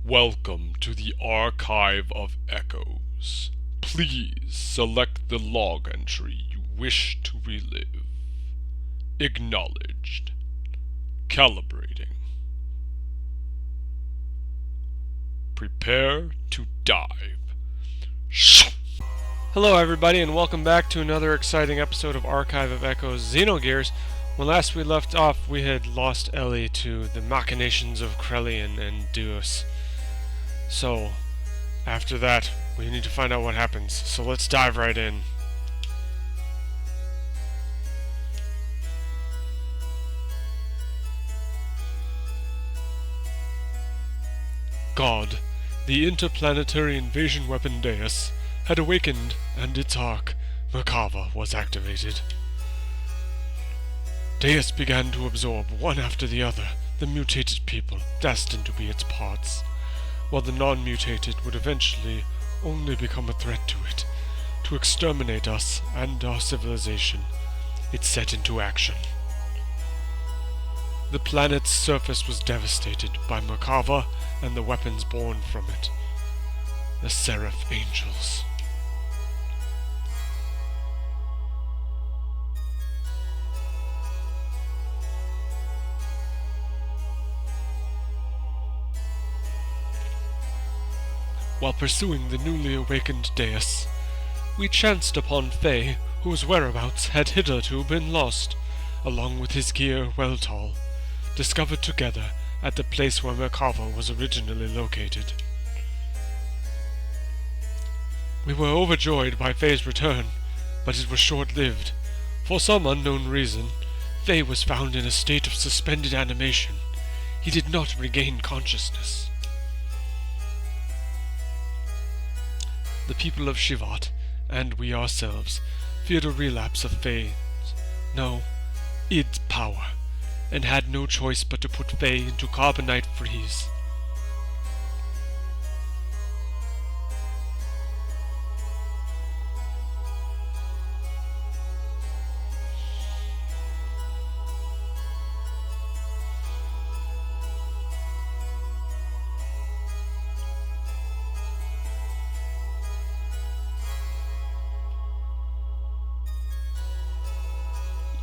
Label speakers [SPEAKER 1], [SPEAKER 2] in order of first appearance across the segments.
[SPEAKER 1] Welcome to the Archive of Echoes. Please select the log entry you wish to relive. Acknowledged. Calibrating. Prepare to dive.
[SPEAKER 2] Hello everybody and welcome back to another exciting episode of Archive of Echoes Xenogears. When last we left off, we had lost Ellie to the machinations of Krelian and Deus. So, after that, we need to find out what happens. So let's dive right in. God, the interplanetary invasion weapon Deus, had awakened, and its arc, Merkava, was activated. Deus began to absorb, one after the other, the mutated people destined to be its parts, while the non-mutated would eventually only become a threat to it. To exterminate us and our civilization, it set into action. The planet's surface was devastated by Merkava and the weapons born from it, the Seraph Angels. While pursuing the newly awakened Deus, we chanced upon Faye, whose whereabouts had hitherto been lost, along with his gear Weltall, discovered together at the place where Merkava was originally located. We were overjoyed by Faye's return, but it was short-lived. For some unknown reason, Faye was found in a state of suspended animation. He did not regain consciousness. The people of Shivat, and we ourselves, feared a relapse of Id's power, and had no choice but to put Faye into carbonite freeze.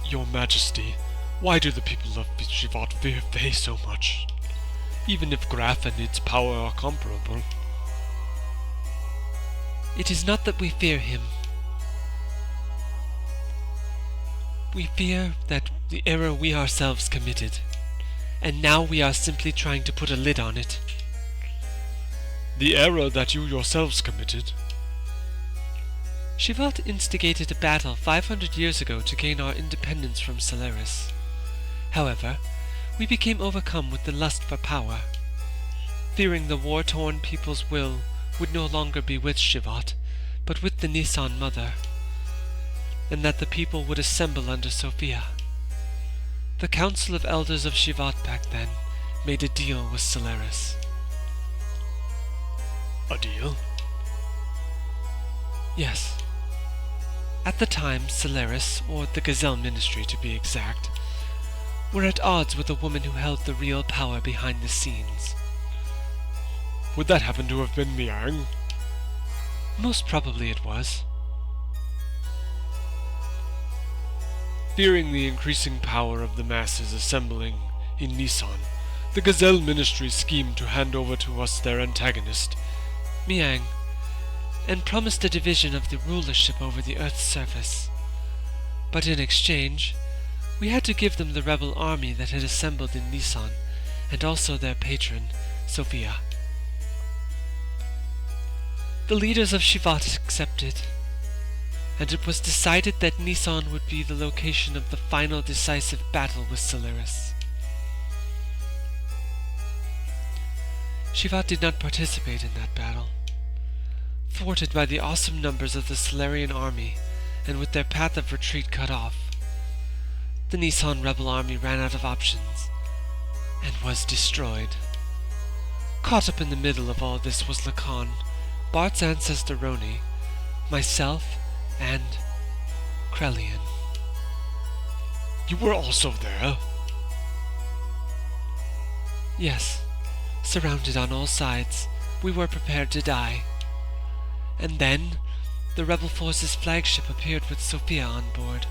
[SPEAKER 2] Your Majesty, why do the people of Shivat fear Faye so much? Even if Graf and its power are comparable.
[SPEAKER 3] It is not that we fear him. We fear that the error we ourselves committed, and now we are simply trying to put a lid on it.
[SPEAKER 2] The error that you yourselves committed?
[SPEAKER 3] Shivat instigated a battle 500 years ago to gain our independence from Solaris. However, we became overcome with the lust for power. Fearing the war-torn people's will would no longer be with Shivat, but with the Nisan Mother, and that the people would assemble under Sophia. The Council of Elders of Shivat back then made a deal with Solaris.
[SPEAKER 2] A deal?
[SPEAKER 3] Yes. At the time, Solaris, or the Gazelle Ministry to be exact, were at odds with a woman who held the real power behind the scenes.
[SPEAKER 2] Would that happen to have been Miang?
[SPEAKER 3] Most probably it was.
[SPEAKER 2] Fearing the increasing power of the masses assembling in Nisan, the Gazelle Ministry schemed to hand over to us their antagonist,
[SPEAKER 3] Miang, and promised a division of the rulership over the Earth's surface. But in exchange, we had to give them the rebel army that had assembled in Nisan, and also their patron, Sophia. The leaders of Shivat accepted, and it was decided that Nisan would be the location of the final decisive battle with Solaris. Shivat did not participate in that battle. Thwarted by the awesome numbers of the Solarian army, and with their path of retreat cut off, the Nisan rebel army ran out of options, and was destroyed. Caught up in the middle of all this was Lacan, Bart's ancestor Roni, myself, and Krelian.
[SPEAKER 2] You were also there?
[SPEAKER 3] Yes, Surrounded on all sides, we were prepared to die. And then, the rebel force's flagship appeared with Sophia on board.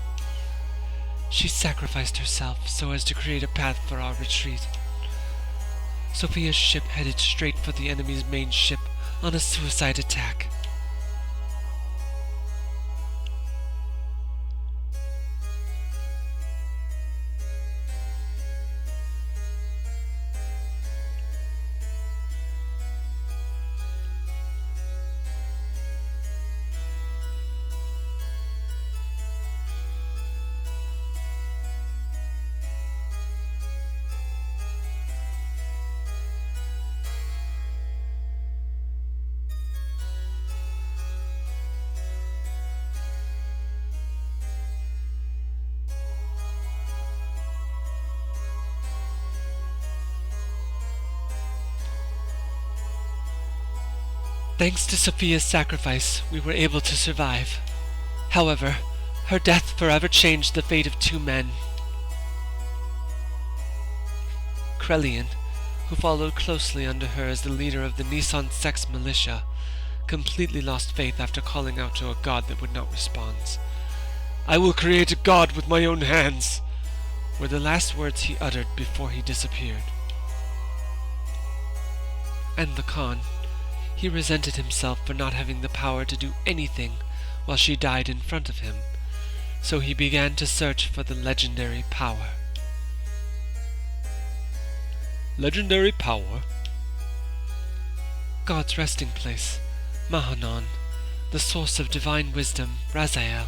[SPEAKER 3] She sacrificed herself so as to create a path for our retreat. Sophia's ship headed straight for the enemy's main ship on a suicide attack. Thanks to Sophia's sacrifice, we were able to survive. However, her death forever changed the fate of 2 men. Krelian, who followed closely under her as the leader of the Nissan sex militia, completely lost faith after calling out to a god that would not respond. "I will create a god with my own hands," were the last words he uttered before he disappeared. And Lacan, he resented himself for not having the power to do anything while she died in front of him, so he began to search for the legendary power.
[SPEAKER 2] Legendary power?
[SPEAKER 3] God's resting place, Mahanon, the source of divine wisdom, Raziel,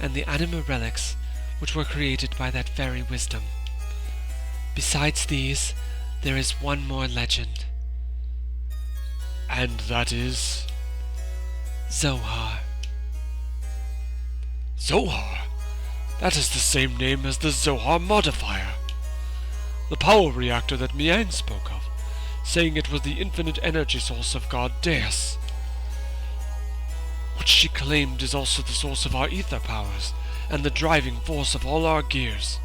[SPEAKER 3] and the anima relics which were created by that very wisdom. Besides these, there is one more legend.
[SPEAKER 2] And that is?
[SPEAKER 3] Zohar.
[SPEAKER 2] Zohar? That is the same name as the Zohar modifier. The power reactor that Miang spoke of, saying it was the infinite energy source of God Deus, which she claimed is also the source of our ether powers and the driving force of all our gears.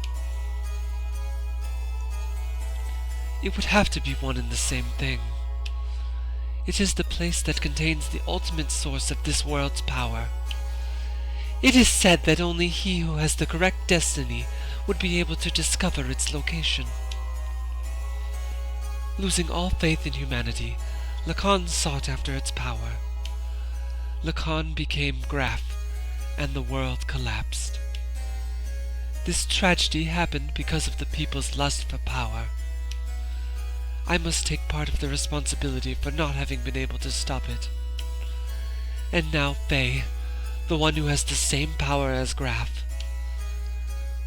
[SPEAKER 3] It would have to be one and the same thing. It is the place that contains the ultimate source of this world's power. It is said that only he who has the correct destiny would be able to discover its location. Losing all faith in humanity, Lacan sought after its power. Lacan became Graf, and the world collapsed. This tragedy happened because of the people's lust for power. I must take part of the responsibility for not having been able to stop it. And now Faye, the one who has the same power as Graf.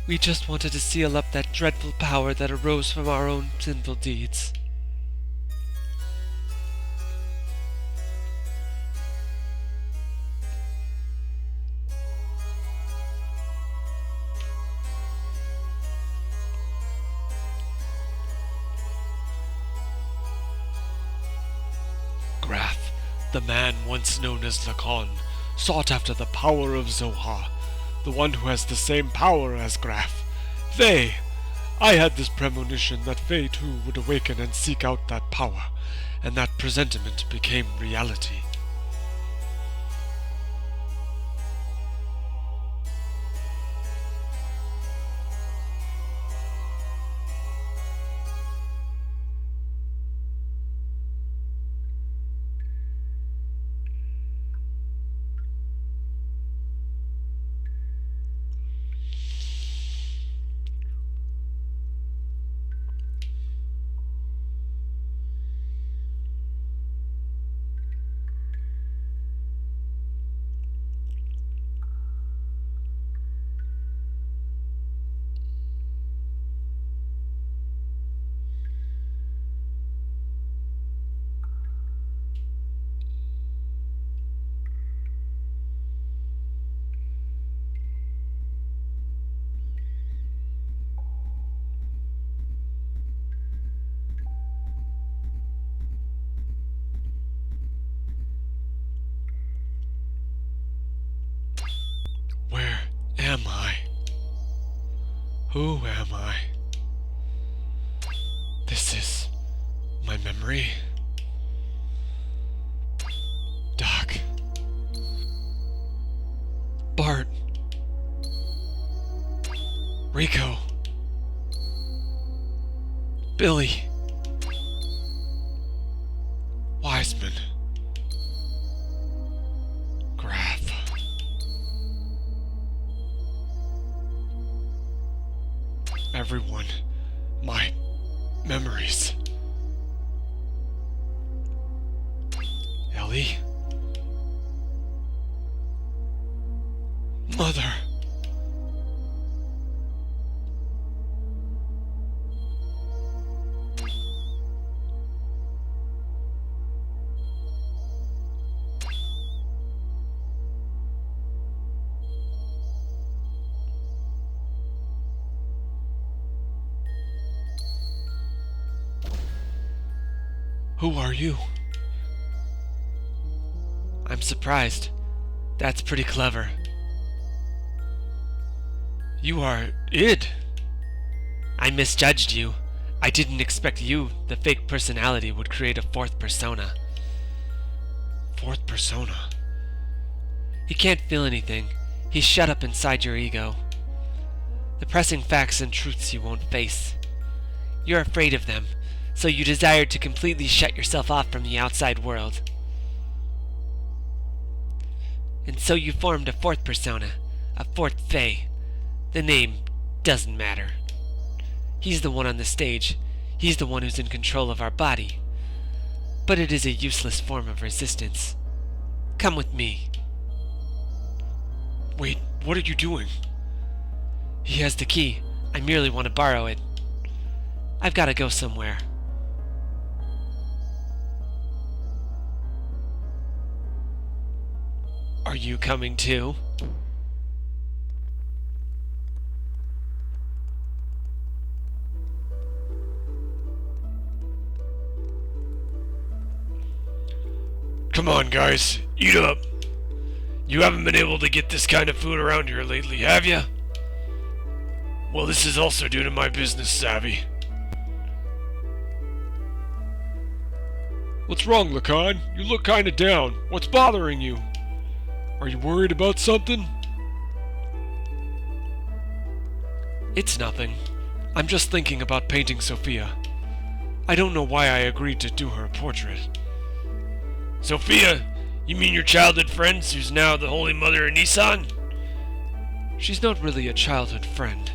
[SPEAKER 3] We just wanted to seal up that dreadful power that arose from our own sinful deeds.
[SPEAKER 2] Graf, the man once known as Lacan, sought after the power of Zohar, the one who has the same power as Graf. Faye! I had this premonition that Faye too would awaken and seek out that power, and that presentiment became reality. Where am I? Who am I? This is my memory. Doc. Bart. Rico. Billy. Wiseman. Graf. Everyone. My memories. Ellie. Mother. Who are you?
[SPEAKER 3] I'm surprised. That's pretty clever.
[SPEAKER 2] You are id.
[SPEAKER 3] I misjudged you. I didn't expect you, the fake personality, would create a fourth persona.
[SPEAKER 2] Fourth persona.
[SPEAKER 3] He can't feel anything. He's shut up inside your ego. The pressing facts and truths you won't face. You're afraid of them, so you desire to completely shut yourself off from the outside world. And so you formed a fourth persona, a fourth Fae. The name doesn't matter. He's the one on the stage. He's the one who's in control of our body. But it is a useless form of resistance. Come with me.
[SPEAKER 2] Wait, what are you doing?
[SPEAKER 3] He has the key. I merely want to borrow it. I've got to go somewhere. Are you coming too?
[SPEAKER 2] Come on, guys. Eat up. You haven't been able to get this kind of food around here lately, have you? Well, this is also due to my business savvy. What's wrong, Lacan? You look kinda down. What's bothering you? Are you worried about something? It's nothing. I'm just thinking about painting Sophia. I don't know why I agreed to do her portrait. Sophia? You mean your childhood friend who's now the Holy Mother in Nissan? She's not really a childhood friend.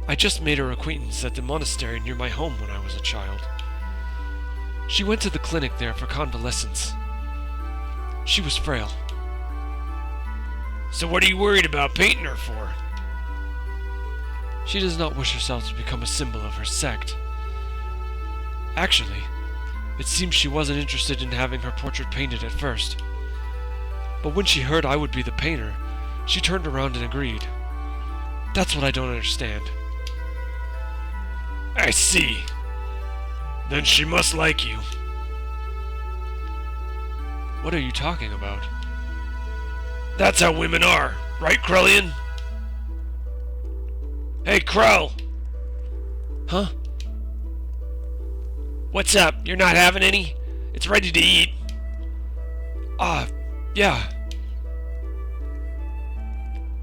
[SPEAKER 2] I just made her acquaintance at the monastery near my home when I was a child. She went to the clinic there for convalescence. She was frail. So what are you worried about painting her for? She does not wish herself to become a symbol of her sect. Actually, it seems she wasn't interested in having her portrait painted at first. But when she heard I would be the painter, she turned around and agreed. That's what I don't understand. I see. Then she must like you. What are you talking about? That's how women are, right, Krelian? Hey, Krell! Huh? What's up? You're not having any? It's ready to eat. Yeah.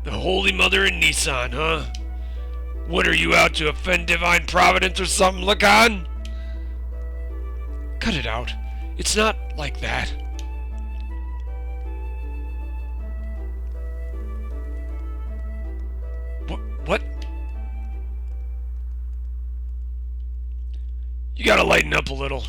[SPEAKER 2] The Holy Mother in Nissan, huh? What, are you out to offend Divine Providence or something, Lacan? Cut it out. It's not like that. What? You gotta lighten up a little.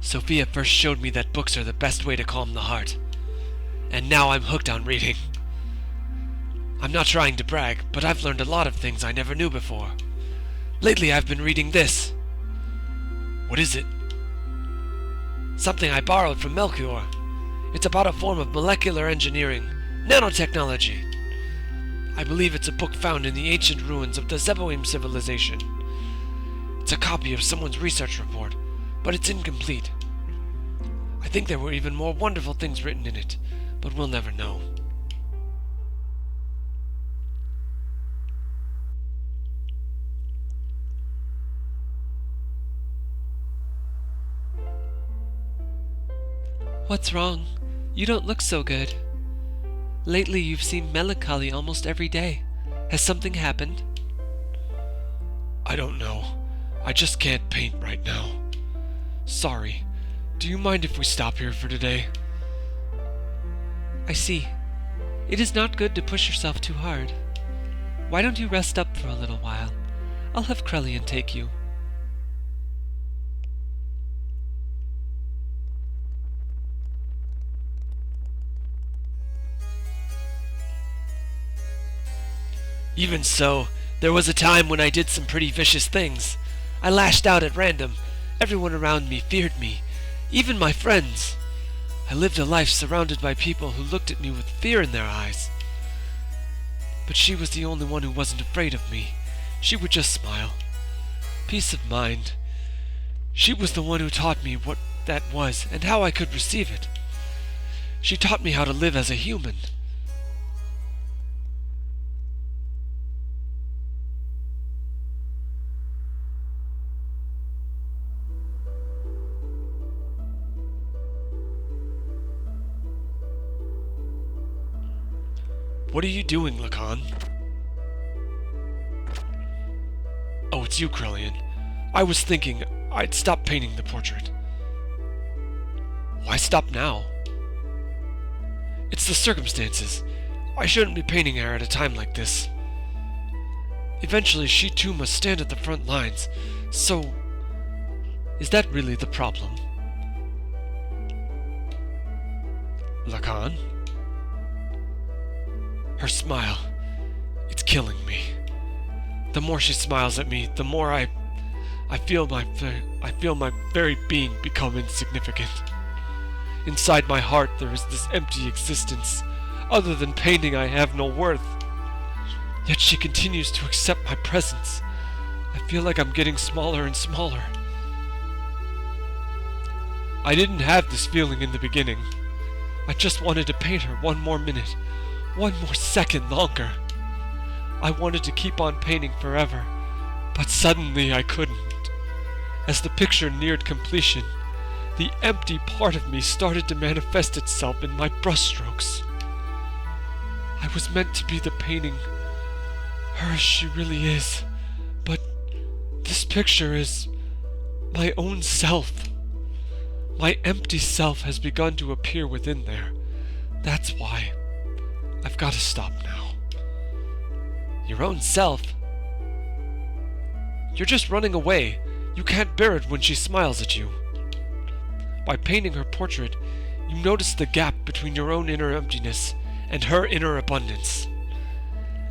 [SPEAKER 2] Sophia first showed me that books are the best way to calm the heart. And now I'm hooked on reading. I'm not trying to brag, but I've learned a lot of things I never knew before. Lately I've been reading this. What is it? Something I borrowed from Melchior. It's about a form of molecular engineering, nanotechnology. I believe it's a book found in the ancient ruins of the Zeboim civilization. It's a copy of someone's research report, but it's incomplete. I think there were even more wonderful things written in it, but we'll never know.
[SPEAKER 3] What's wrong? You don't look so good. Lately you've seemed melancholy almost every day. Has something happened?
[SPEAKER 2] I don't know. I just can't paint right now. Sorry. Do you mind if we stop here for today?
[SPEAKER 3] I see. It is not good to push yourself too hard. Why don't you rest up for a little while? I'll have Krelian take you.
[SPEAKER 2] Even so, there was a time when I did some pretty vicious things. I lashed out at random. Everyone around me feared me, even my friends. I lived a life surrounded by people who looked at me with fear in their eyes. But she was the only one who wasn't afraid of me. She would just smile. Peace of mind. She was the one who taught me what that was and how I could receive it. She taught me how to live as a human. What are you doing, Lacan? Oh, it's you, Krelian. I was thinking I'd stop painting the portrait. Why stop now? It's the circumstances. I shouldn't be painting her at a time like this. Eventually, she too must stand at the front lines. So, is that really the problem? Lacan? Her smile, it's killing me. The more she smiles at me, the more I feel my very being become insignificant. Inside my heart there is this empty existence. Other than painting, I have no worth. Yet she continues to accept my presence. I feel like I'm getting smaller and smaller. I didn't have this feeling in the beginning. I just wanted to paint her one more minute. One more second longer. I wanted to keep on painting forever, but suddenly I couldn't. As the picture neared completion, the empty part of me started to manifest itself in my brushstrokes. I was meant to be the painting her as she really is, but this picture is my own self. My empty self has begun to appear within there. That's why. I've got to stop now. Your own self? You're just running away. You can't bear it when she smiles at you. By painting her portrait, you notice the gap between your own inner emptiness and her inner abundance.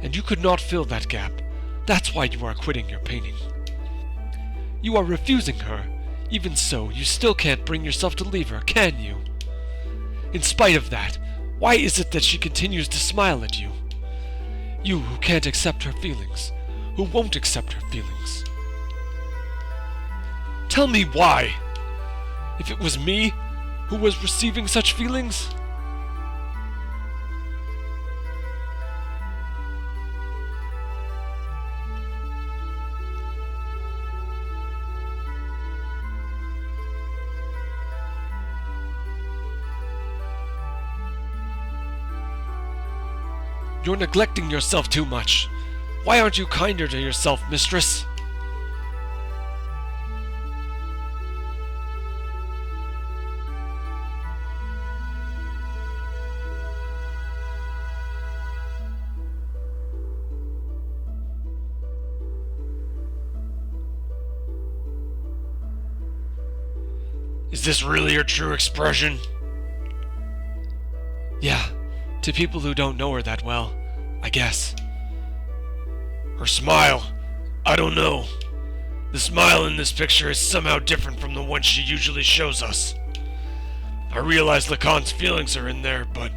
[SPEAKER 2] And you could not fill that gap. That's why you are quitting your painting. You are refusing her. Even so, you still can't bring yourself to leave her, can you? In spite of that, why is it that she continues to smile at you? You who can't accept her feelings, who won't accept her feelings. Tell me why! If it was me who was receiving such feelings? You're neglecting yourself too much. Why aren't you kinder to yourself, mistress? Is this really your true expression? Yeah. To people who don't know her that well, I guess. Her smile, I don't know. The smile in this picture is somehow different from the one she usually shows us. I realize Lacan's feelings are in there, but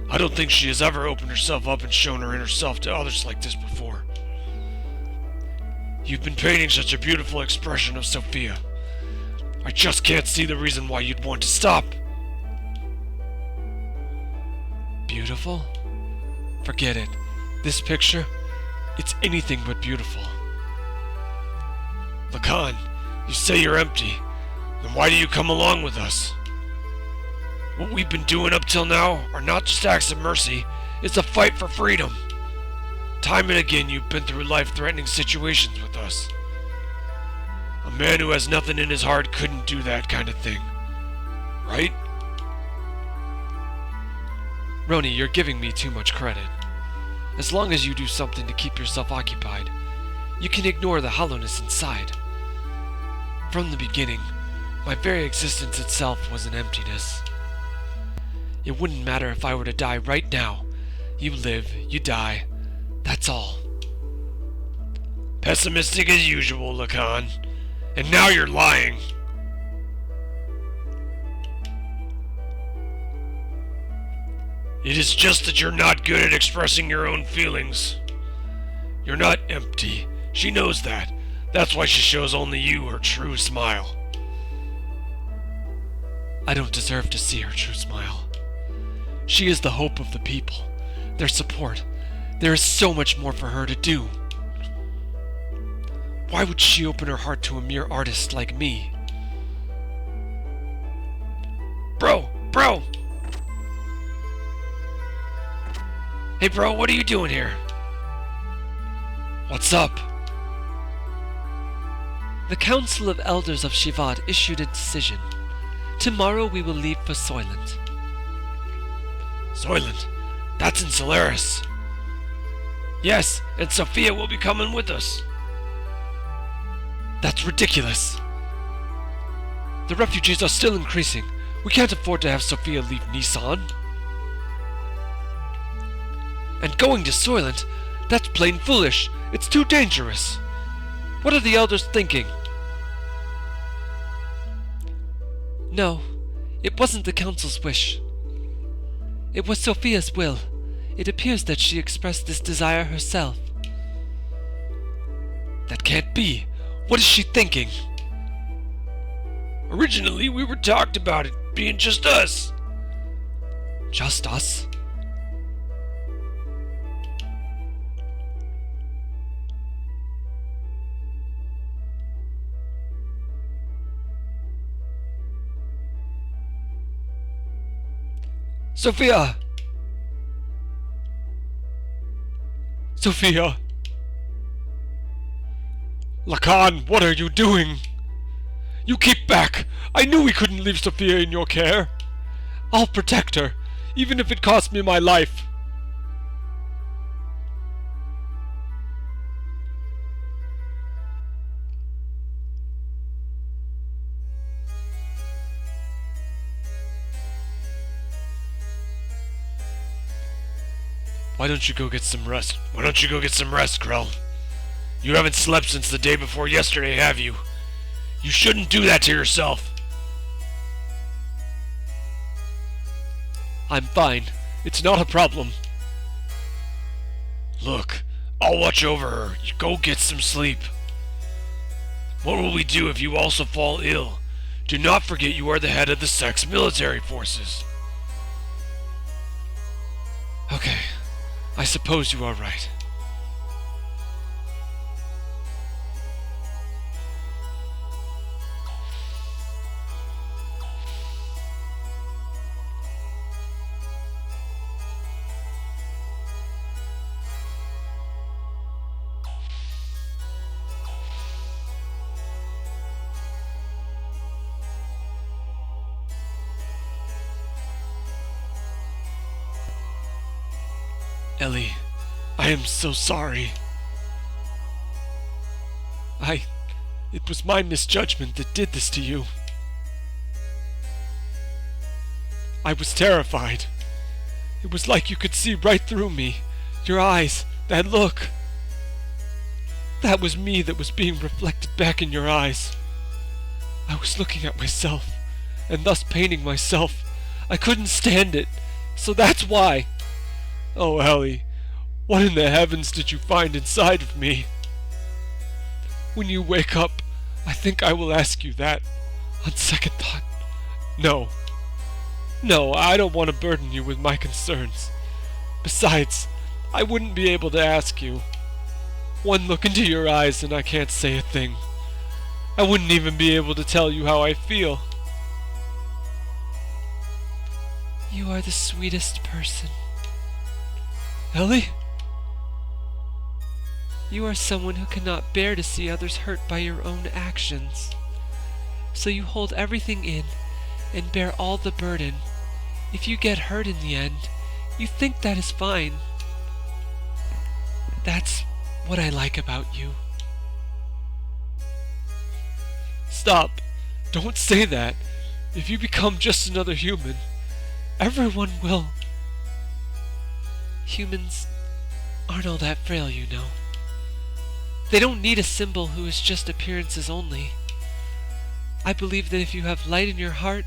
[SPEAKER 2] I don't think she has ever opened herself up and shown her inner self to others like this before. You've been painting such a beautiful expression of Sophia. I just can't see the reason why you'd want to stop. Beautiful? Forget it. This picture, it's anything but beautiful. Lacan, you say you're empty. Then why do you come along with us? What we've been doing up till now are not just acts of mercy, it's a fight for freedom. Time and again you've been through life-threatening situations with us. A man who has nothing in his heart couldn't do that kind of thing. Right?
[SPEAKER 3] Roni, you're giving me too much credit. As long as you do something to keep yourself occupied, you can ignore the hollowness inside. From the beginning, my very existence itself was an emptiness. It wouldn't matter if I were to die right now. You live, you die. That's all.
[SPEAKER 2] Pessimistic as usual, Lacan. And now you're lying. It is just that you're not good at expressing your own feelings. You're not empty. She knows that. That's why she shows only you her true smile.
[SPEAKER 3] I don't deserve to see her true smile. She is the hope of the people, their support. There is so much more for her to do. Why would she open her heart to a mere artist like me?
[SPEAKER 2] Bro! Hey bro, what are you doing here?
[SPEAKER 3] What's up? The Council of Elders of Shivad issued a decision. Tomorrow we will leave for Soylent.
[SPEAKER 2] Soylent? That's in Solaris. Yes, and Sophia will be coming with us.
[SPEAKER 3] That's ridiculous. The refugees are still increasing. We can't afford to have Sophia leave Nissan. And going to Soylent, that's plain foolish. It's too dangerous. What are the elders thinking? No, it wasn't the council's wish. It was Sophia's will. It appears that she expressed this desire herself. That can't be. What is she thinking?
[SPEAKER 2] Originally, we were talked about it being just us.
[SPEAKER 3] Just us?
[SPEAKER 2] Sophia!
[SPEAKER 3] Sophia! Lacan, what are you doing? You keep back! I knew we couldn't leave Sophia in your care. I'll protect her, even if it costs me my life.
[SPEAKER 2] Why don't you go get some rest? Krell? You haven't slept since the day before yesterday, have you? You shouldn't do that to yourself.
[SPEAKER 3] I'm fine. It's not a problem.
[SPEAKER 2] Look, I'll watch over her. You go get some sleep. What will we do if you also fall ill? Do not forget you are the head of the Sex military forces.
[SPEAKER 3] Okay, I suppose you are right. Ellie, I am so sorry. It was my misjudgment that did this to you. I was terrified. It was like you could see right through me. Your eyes, that look. That was me that was being reflected back in your eyes. I was looking at myself, and thus painting myself. I couldn't stand it, so that's why. Oh, Ellie, what in the heavens did you find inside of me? When you wake up, I think I will ask you that, on second thought. No, I don't want to burden you with my concerns. Besides, I wouldn't be able to ask you. One look into your eyes and I can't say a thing. I wouldn't even be able to tell you how I feel. You are the sweetest person.
[SPEAKER 2] Ellie?
[SPEAKER 3] You are someone who cannot bear to see others hurt by your own actions. So you hold everything in and bear all the burden. If you get hurt in the end, you think that is fine. That's what I like about you.
[SPEAKER 2] Stop. Don't say that. If you become just another human, everyone will.
[SPEAKER 3] Humans aren't all that frail, you know. They don't need a symbol who is just appearances only. I believe that if you have light in your heart,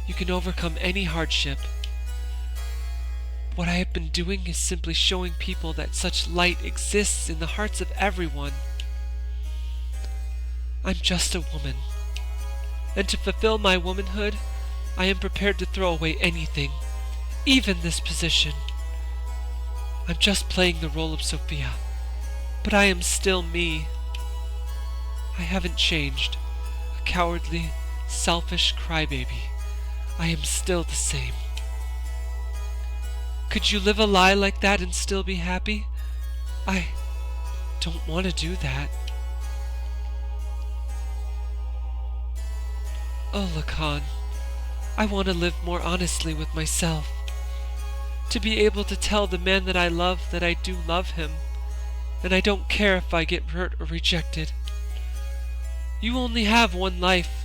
[SPEAKER 3] you can overcome any hardship. What I have been doing is simply showing people that such light exists in the hearts of everyone. I'm just a woman, and to fulfill my womanhood, I am prepared to throw away anything, even this position. I'm just playing the role of Sophia, but I am still me. I haven't changed, a cowardly, selfish crybaby. I am still the same. Could you live a lie like that and still be happy? I don't want to do that. Oh, Lacan, I want to live more honestly with myself. To be able to tell the man that I love that I do love him, and I don't care if I get hurt or rejected. You only have one life.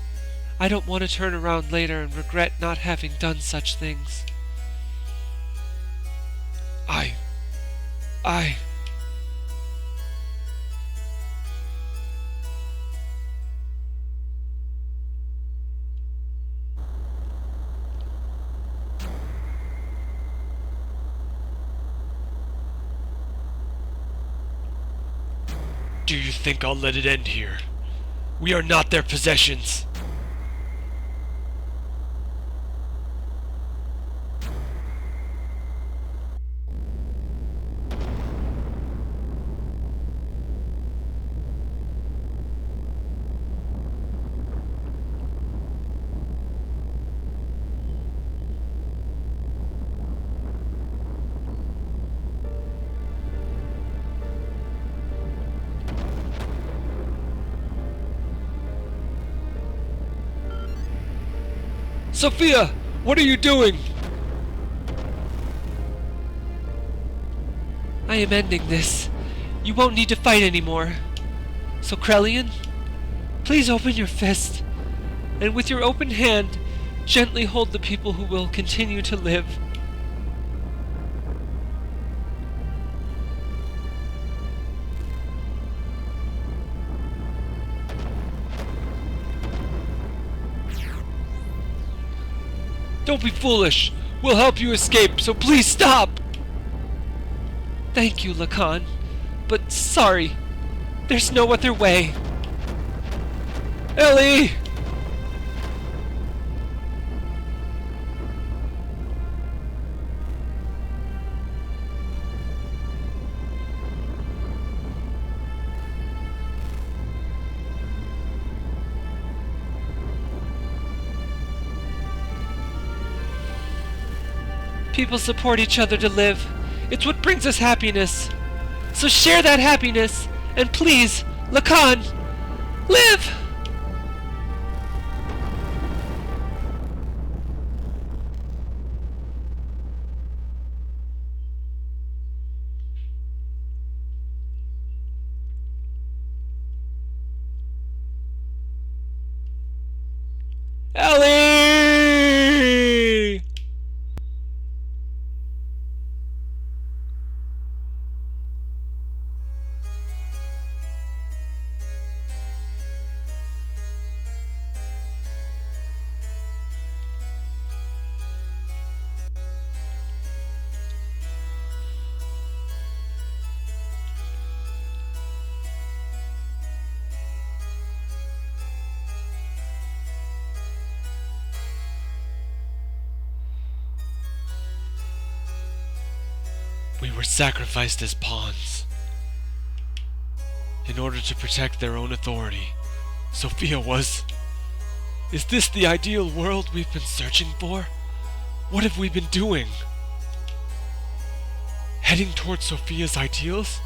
[SPEAKER 3] I don't want to turn around later and regret not having done such things.
[SPEAKER 2] I... Do you think I'll let it end here? We are not their possessions. Sophia, what are you doing?
[SPEAKER 3] I am ending this. You won't need to fight anymore. So, Krelian, please open your fist, and with your open hand, gently hold the people who will continue to live.
[SPEAKER 2] Don't be foolish. We'll help you escape, so please stop.
[SPEAKER 3] Thank you, Lacan, but sorry. There's no other way.
[SPEAKER 2] Ellie!
[SPEAKER 3] People support each other to live. It's what brings us happiness. So share that happiness, and please, Lacan, live!
[SPEAKER 2] Ellie! We were sacrificed as pawns in order to protect their own authority. Sophia was... Is this the ideal world we've been searching for? What have we been doing? Heading towards Sophia's ideals?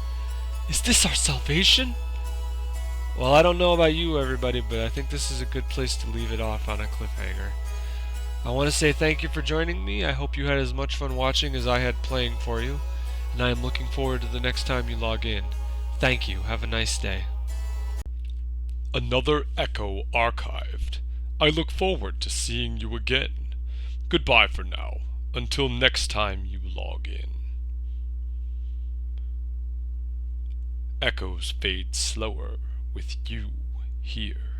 [SPEAKER 2] Is this our salvation? Well, I don't know about you, everybody, but I think this is a good place to leave it off on a cliffhanger. I want to say thank you for joining me. I hope you had as much fun watching as I had playing for you, and I am looking forward to the next time you log in. Thank you. Have a nice day.
[SPEAKER 1] Another Echo archived. I look forward to seeing you again. Goodbye for now, until next time you log in. Echoes fade slower with you here.